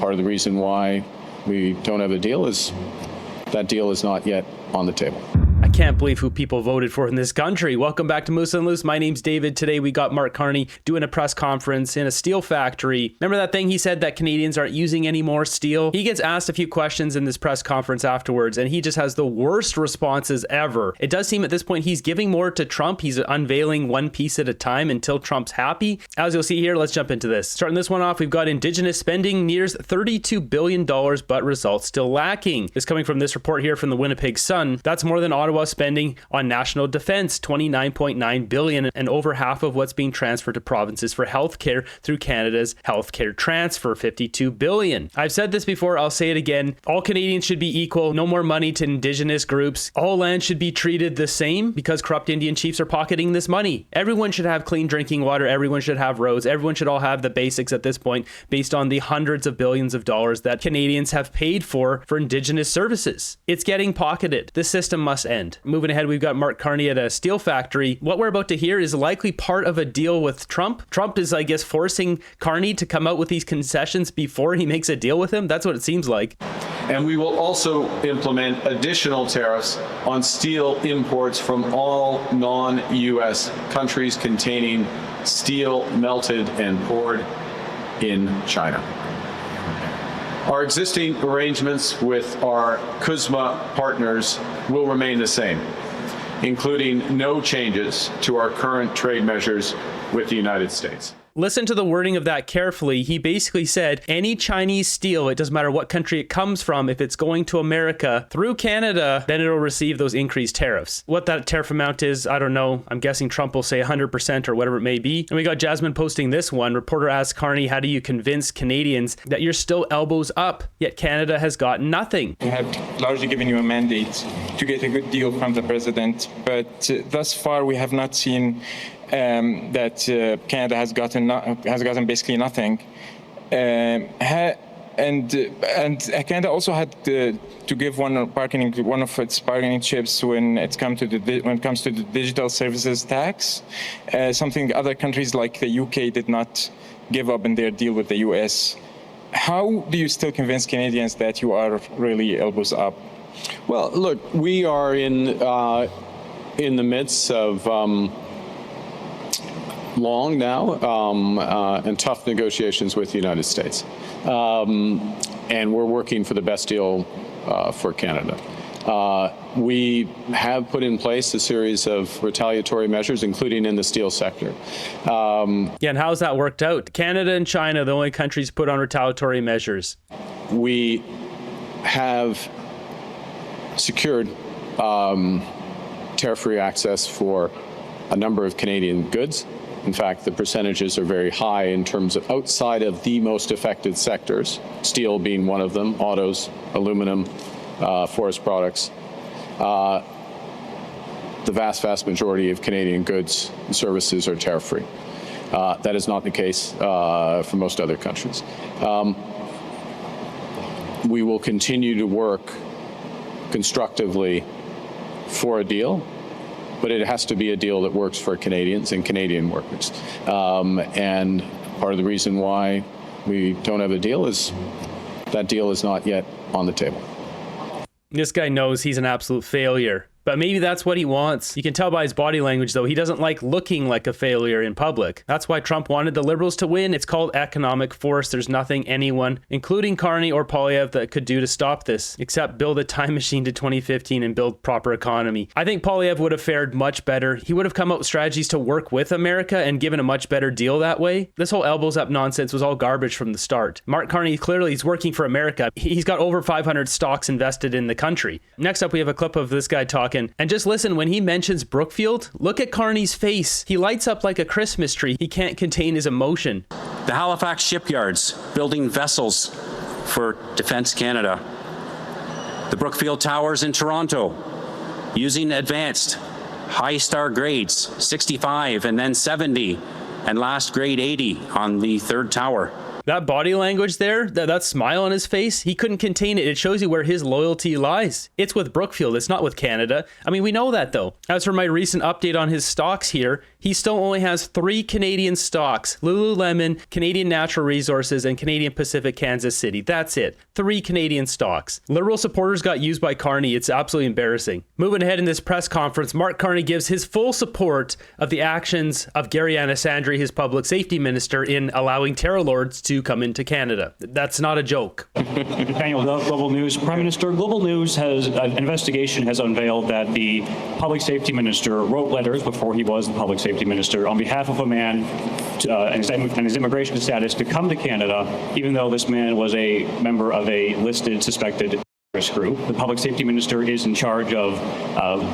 part of the reason why we don't have a deal is that deal is not yet on the table. I can't believe who people voted for in this country. Welcome back to Moose and Loose. My name's David. Today we got Mark Carney doing a press conference in a steel factory. Remember that thing he said that Canadians aren't using any more steel? He gets asked a few questions in this press conference afterwards, and he just has the worst responses ever. It does seem at this point he's giving more to Trump. He's unveiling one piece at a time until Trump's happy. As you'll see here, let's jump into this. Starting this one off, we've got Indigenous spending nears $32 billion, but results still lacking. This coming from this report here from the Winnipeg Sun. That's more than Ottawa spending on national defense, $29.9 billion, and over half of what's being transferred to provinces for healthcare through Canada's healthcare transfer, $52 billion. I've said this before, I'll say it again. All Canadians should be equal. No more money to Indigenous groups. All land should be treated the same because corrupt Indian chiefs are pocketing this money. Everyone should have clean drinking water. Everyone should have roads. Everyone should all have the basics at this point based on the hundreds of billions of dollars that Canadians have paid for Indigenous services. It's getting pocketed. This system must end. Moving ahead, we've got Mark Carney at a steel factory. What we're about to hear is likely part of a deal with Trump. Trump is, I guess, forcing Carney to come out with these concessions before he makes a deal with him. That's what it seems like. And we will also implement additional tariffs on steel imports from all non-U.S. countries containing steel melted and poured in China. Our existing arrangements with our CUSMA partners will remain the same, including no changes to our current trade measures with the United States. Listen to the wording of that carefully. He basically said any Chinese steel, it doesn't matter what country it comes from, if it's going to America through Canada, then it'll receive those increased tariffs. What that tariff amount is, I don't know. I'm guessing Trump will say 100% or whatever it may be. And we got Jasmine posting this one. Reporter asked Carney, how do you convince Canadians that you're still elbows up, yet Canada has got nothing? We have largely given you a mandate to get a good deal from the president, but thus far we have not seen that Canada has gotten basically nothing, and Canada also had to give one of its bargaining chips when it comes to the digital services tax, something other countries like the UK did not give up in their deal with the US. How do you still convince Canadians that you are really elbows up? Well, look, we are in the midst of long now and tough negotiations with the United States. And we're working for the best deal for Canada. We have put in place a series of retaliatory measures, including in the steel sector. And how's that worked out? Canada and China, the only countries put on retaliatory measures. We have secured tariff-free access for a number of Canadian goods. In fact, the percentages are very high in terms of outside of the most affected sectors, steel being one of them, autos, aluminum, forest products. The vast majority of Canadian goods and services are tariff-free. That is not the case for most other countries. We will continue to work constructively for a deal, but it has to be a deal that works for Canadians and Canadian workers. And part of the reason why we don't have a deal is that deal is not yet on the table. This guy knows he's an absolute failure. But maybe that's what he wants. You can tell by his body language, though, he doesn't like looking like a failure in public. That's why Trump wanted the Liberals to win. It's called economic force. There's nothing anyone, including Carney or Poilievre, that could do to stop this, except build a time machine to 2015 and build proper economy. I think Poilievre would have fared much better. He would have come up with strategies to work with America and given a much better deal that way. This whole elbows up nonsense was all garbage from the start. Mark Carney, clearly he's working for America. He's got over 500 stocks invested in the country. Next up, we have a clip of this guy talking. And just listen, when he mentions Brookfield, look at Carney's face. He lights up like a Christmas tree. He can't contain his emotion. The Halifax shipyards building vessels for Defence Canada. The Brookfield Towers in Toronto using advanced high star grades, 65 and then 70 and last grade 80 on the third tower. That body language there, that smile on his face, he couldn't contain it. It shows you where his loyalty lies. It's with Brookfield, it's not with Canada. I mean, we know that though. As for my recent update on his stocks here, he still only has 3 Canadian stocks: Lululemon, Canadian Natural Resources, and Canadian Pacific Kansas City. That's it. 3 Canadian stocks. Liberal supporters got used by Carney. It's absolutely embarrassing. Moving ahead in this press conference, Mark Carney gives his full support of the actions of Gary Sandry, his public safety minister, in allowing terror lords to come into Canada. That's not a joke. Daniel Dove, Global News. Prime Minister, Global News has an investigation has unveiled that the public safety minister wrote letters before he was the public safety minister on behalf of a man and his immigration status to come to Canada, even though this man was a member of a listed suspected terrorist group. The public safety minister is in charge of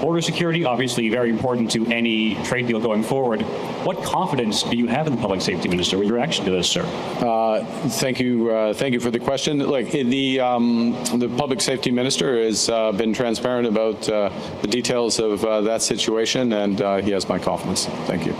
border security, obviously very important to any trade deal going forward. What confidence do you have in the public safety minister? What's your reaction to this, sir? Thank you for the question. Look, the public safety minister has been transparent about the details of that situation, and he has my confidence. Thank you.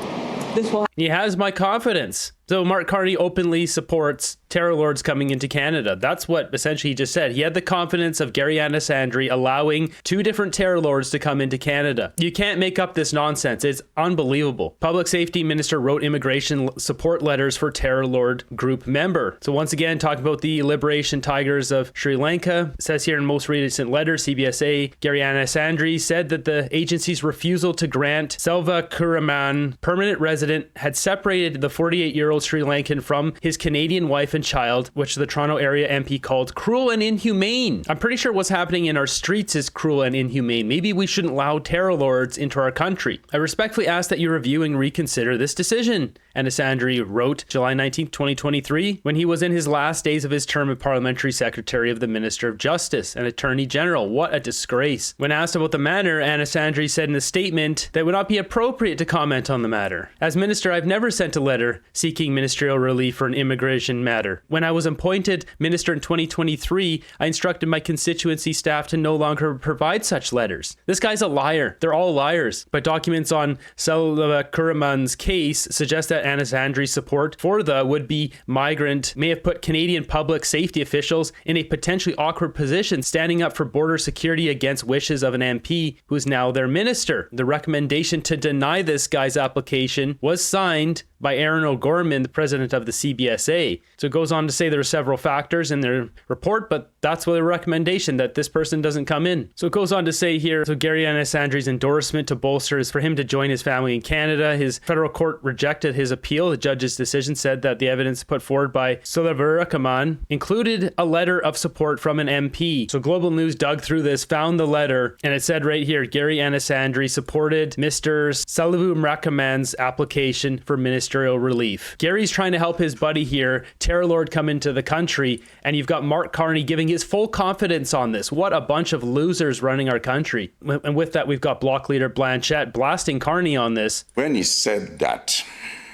He has my confidence. So Mark Carney openly supports terror lords coming into Canada. That's what essentially he just said. He had the confidence of Gary Sandry allowing 2 different terror lords to come into Canada. You can't make up this nonsense. It's unbelievable. Public safety minister wrote immigration support letters for terror lord group member. So once again, talking about the Liberation Tigers of Sri Lanka. It says here in most recent letter, CBSA, Gary Sandry said that the agency's refusal to grant Selva Kuraman permanent resident had separated the 48-year-old Sri Lankan from his Canadian wife and child, which the Toronto area MP called cruel and inhumane. I'm pretty sure what's happening in our streets is cruel and inhumane. Maybe we shouldn't allow terror lords into our country. I respectfully ask that you review and reconsider this decision. Sandry wrote July 19, 2023, when he was in his last days of his term as Parliamentary Secretary of the Minister of Justice and Attorney General. What a disgrace. When asked about the matter, Sandry said in a statement that it would not be appropriate to comment on the matter. As minister, I've never sent a letter seeking ministerial relief for an immigration matter. When I was appointed minister in 2023, I instructed my constituency staff to no longer provide such letters. This guy's a liar. They're all liars. But documents on Selva Kuraman's case suggest that Sandry's support for the would-be migrant may have put Canadian public safety officials in a potentially awkward position, standing up for border security against wishes of an MP who is now their minister. The recommendation to deny this guy's application was signed by Aaron O'Gorman, the president of the CBSA. So it goes on to say there are several factors in their report, but that's what the recommendation, that this person doesn't come in. So it goes on to say here, so Gary Sandry's endorsement to bolster is for him to join his family in Canada. His federal court rejected his appeal. The judge's decision said that the evidence put forward by Sulavarakkaman included a letter of support from an MP. So Global News dug through this, found the letter, and it said right here, Gary Sandry supported Mr. Sulavarakkaman's application for ministerial relief. Gary's trying to help his buddy here, terror lord, come into the country, and you've got Mark Carney giving his full confidence on this. What a bunch of losers running our country. And with that, we've got Bloc leader Blanchette blasting Carney on this. When he said that,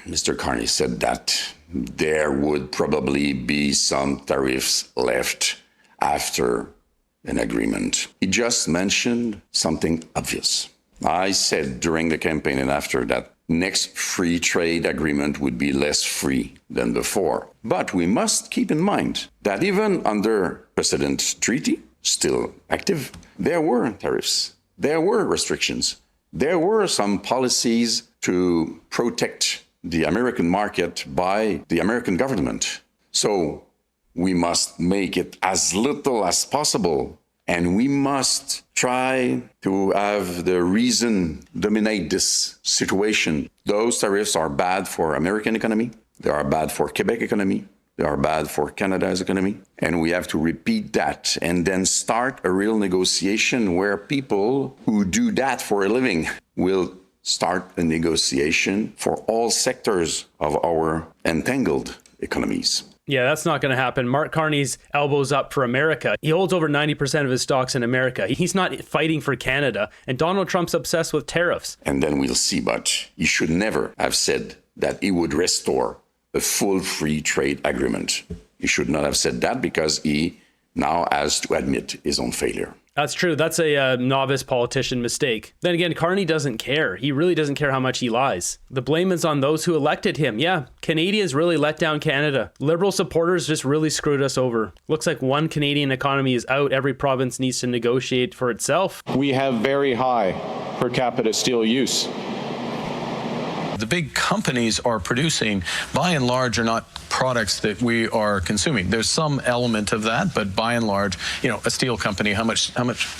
Mr. Carney said that there would probably be some tariffs left after an agreement. He just mentioned something obvious. I said during the campaign and after that next free trade agreement would be less free than before. But we must keep in mind that even under precedent treaty, still active, there were tariffs, there were restrictions, there were some policies to protect the American market by the American government. So we must make it as little as possible, and we must try to have the reason dominate this situation. Those tariffs are bad for American economy. They are bad for Quebec economy. They are bad for Canada's economy. And we have to repeat that and then start a real negotiation where people who do that for a living will start a negotiation for all sectors of our entangled economies. Yeah, that's not going to happen. Mark Carney's elbows up for America. He holds over 90% of his stocks in America. He's not fighting for Canada. And Donald Trump's obsessed with tariffs. And then we'll see. But he should never have said that he would restore a full free trade agreement. He should not have said that because he now has to admit his own failure. That's true. That's a novice politician mistake. Then again, Carney doesn't care. He really doesn't care how much he lies. The blame is on those who elected him. Yeah, Canadians really let down Canada. Liberal supporters just really screwed us over. Looks like one Canadian economy is out. Every province needs to negotiate for itself. We have very high per capita steel use. The big companies are producing, by and large, are not products that we are consuming. There's some element of that, but by and large, a steel company, how much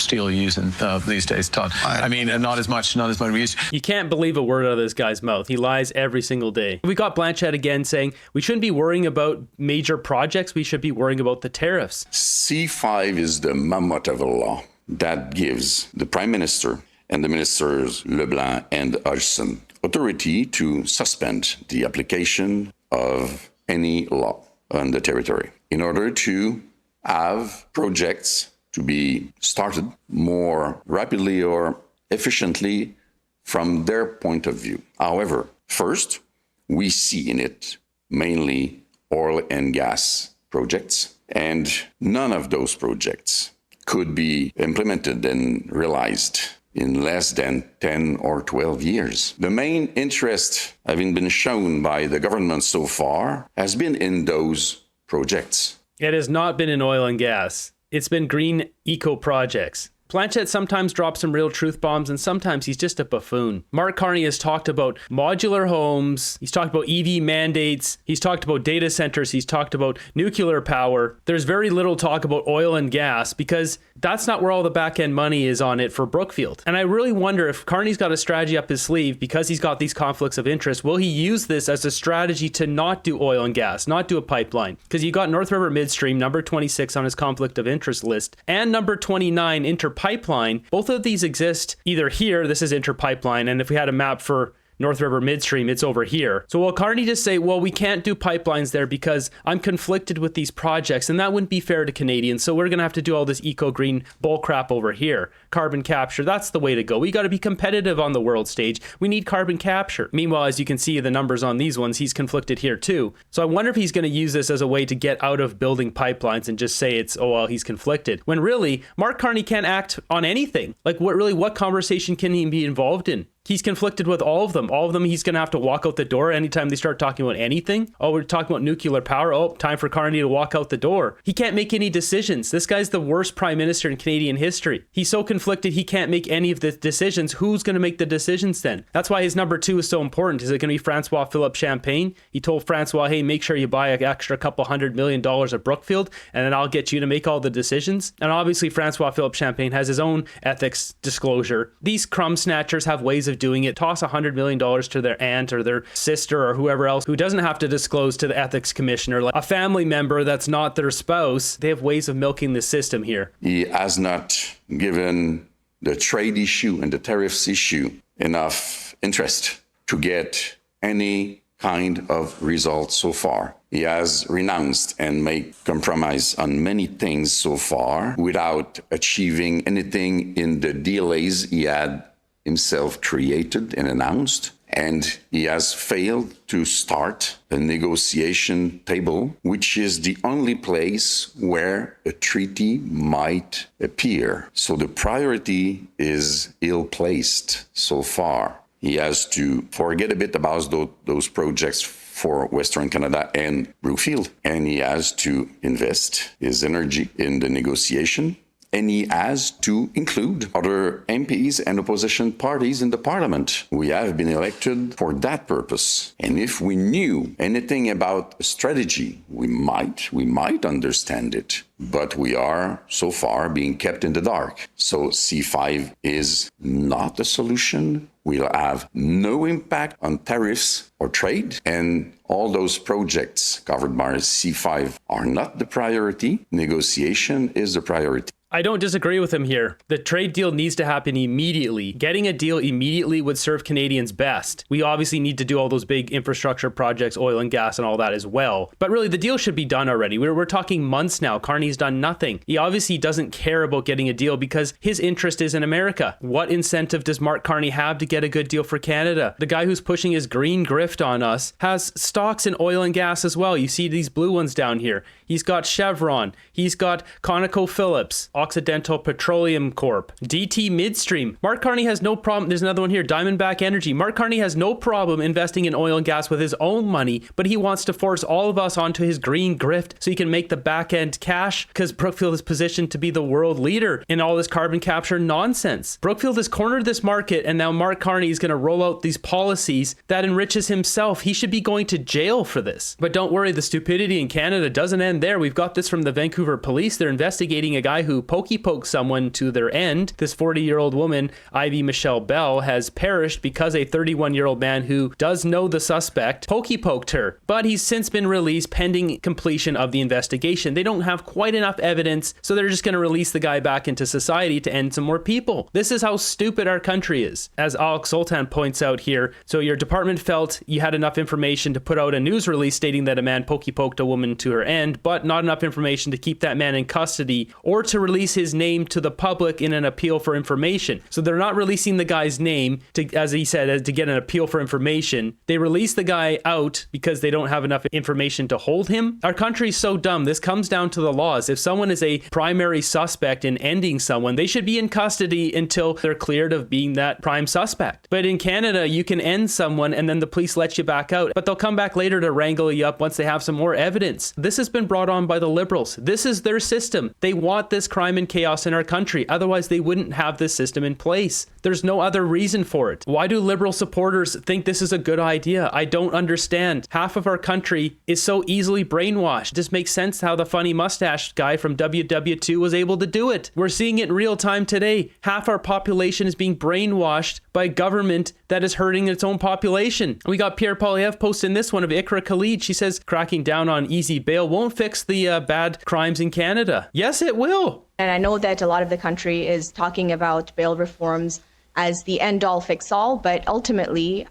steel are you using these days, Todd? I mean, not as much we used. You can't believe a word out of this guy's mouth. He lies every single day. We got Blanchette again saying we shouldn't be worrying about major projects. We should be worrying about the tariffs. C5 is the mammoth of a law that gives the Prime Minister and the Ministers Leblanc and Hodgson authority to suspend the application of any law on the territory in order to have projects to be started more rapidly or efficiently from their point of view. However, first, we see in it mainly oil and gas projects, and none of those projects could be implemented and realized in less than 10 or 12 years. The main interest having been shown by the government so far has been in those projects. It has not been in oil and gas. It's been green eco projects. Blanchette sometimes drops some real truth bombs, and sometimes he's just a buffoon. Mark Carney has talked about modular homes. He's talked about EV mandates. He's talked about data centers. He's talked about nuclear power. There's very little talk about oil and gas because that's not where all the back end money is on it for Brookfield. And I really wonder if Carney's got a strategy up his sleeve because he's got these conflicts of interest. Will he use this as a strategy to not do oil and gas, not do a pipeline? Because you got North River Midstream, number 26 on his conflict of interest list, and number 29, Interpipeline. Both of these exist either here, this is Interpipeline, and if we had a map for North River Midstream, it's over here. So will Carney just say, well, we can't do pipelines there because I'm conflicted with these projects, and that wouldn't be fair to Canadians, so we're going to have to do all this eco-green bull crap over here. Carbon capture, that's the way to go. We got to be competitive on the world stage. We need carbon capture. Meanwhile, as you can see the numbers on these ones, he's conflicted here too. So I wonder if he's going to use this as a way to get out of building pipelines and just say it's, oh, well, he's conflicted. When really, Mark Carney can't act on anything. Like what conversation can he be involved in? He's conflicted with all of them. All of them, he's going to have to walk out the door anytime they start talking about anything. Oh, we're talking about nuclear power. Oh, time for Carney to walk out the door. He can't make any decisions. This guy's the worst prime minister in Canadian history. He's so conflicted, he can't make any of the decisions. Who's going to make the decisions then? That's why his number 2 is so important. Is it going to be Francois Philippe Champagne? He told Francois, hey, make sure you buy an extra couple $100 million of Brookfield, and then I'll get you to make all the decisions. And obviously, Francois Philippe Champagne has his own ethics disclosure. These crumb snatchers have ways of doing it. Toss $100 million to their aunt or their sister or whoever else who doesn't have to disclose to the ethics commissioner, like a family member that's not their spouse. They have ways of milking the system here. He has not given the trade issue and the tariffs issue enough interest to get any kind of result so far. He has renounced and made compromise on many things so far without achieving anything in the delays he had himself created and announced, and he has failed to start a negotiation table, which is the only place where a treaty might appear. So the priority is ill-placed so far. He has to forget a bit about those projects for Western Canada and Brookfield, and he has to invest his energy in the negotiation. And he has to include other MPs and opposition parties in the parliament. We have been elected for that purpose. And if we knew anything about a strategy, we might understand it. But we are so far being kept in the dark. So C5 is not a solution. Will have no impact on tariffs or trade. And all those projects covered by C5 are not the priority. Negotiation is the priority. I don't disagree with him here. The trade deal needs to happen immediately. Getting a deal immediately would serve Canadians best. We obviously need to do all those big infrastructure projects, oil and gas and all that as well. But really, the deal should be done already. We're talking months now. Carney's done nothing. He obviously doesn't care about getting a deal because his interest is in America. What incentive does Mark Carney have to get a good deal for Canada? The guy who's pushing his green grift on us has stocks in oil and gas as well. You see these blue ones down here. He's got Chevron. He's got ConocoPhillips. Occidental Petroleum Corp, DT Midstream. Mark Carney has no problem. There's another one here, Diamondback Energy. Mark Carney has no problem investing in oil and gas with his own money, but he wants to force all of us onto his green grift so he can make the back end cash because Brookfield is positioned to be the world leader in all this carbon capture nonsense. Brookfield has cornered this market, and now Mark Carney is going to roll out these policies that enriches himself. He should be going to jail for this. But don't worry, the stupidity in Canada doesn't end there. We've got this from the Vancouver police. They're investigating a guy who poked someone to their end. This 40-year-old woman, Ivy Michelle Bell, has perished because a 31-year-old man who does know the suspect poked her. But he's since been released pending completion of the investigation. They don't have quite enough evidence, so they're just going to release the guy back into society to end some more people. This is how stupid our country is. As Alex Zoltan points out here, so your department felt you had enough information to put out a news release stating that a man poked a woman to her end, but not enough information to keep that man in custody or to release his name to the public in an appeal for information. So they're not releasing the guy's name to, as he said, to get an appeal for information. They release the guy out because they don't have enough information to hold him. Our country's so dumb. This comes down to the laws. If someone is a primary suspect in ending someone, they should be in custody until they're cleared of being that prime suspect. But in Canada, you can end someone and then the police let you back out, but they'll come back later to wrangle you up once they have some more evidence. This has been brought on by the Liberals. This is their system. They want this crime and chaos in our country. Otherwise, they wouldn't have this system in place. There's no other reason for it. Why do Liberal supporters think this is a good idea? I don't understand. Half of our country is so easily brainwashed. It just makes sense how the funny mustache guy from WW2 was able to do it. We're seeing it in real time today. Half our population is being brainwashed by a government that is hurting its own population. We got Pierre Poilievre posting this one of Ikra Khalid. She says cracking down on easy bail won't fix the bad crimes in Canada. Yes, it will. And I know that a lot of the country is talking about bail reforms as the end-all fix-all, but ultimately,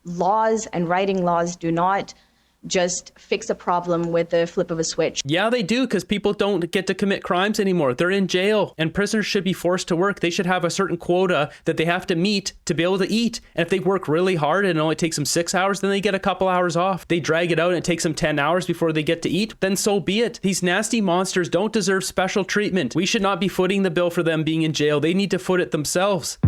laws and writing laws do not just fix a problem with the flip of a switch. Yeah, they do, because people don't get to commit crimes anymore. They're in jail, and prisoners should be forced to work. They should have a certain quota that they have to meet to be able to eat. And if they work really hard and it only takes them 6 hours, then they get a couple hours off. They drag it out and it takes them 10 hours before they get to eat, then so be it. These nasty monsters don't deserve special treatment. We should not be footing the bill for them being in jail. They need to foot it themselves.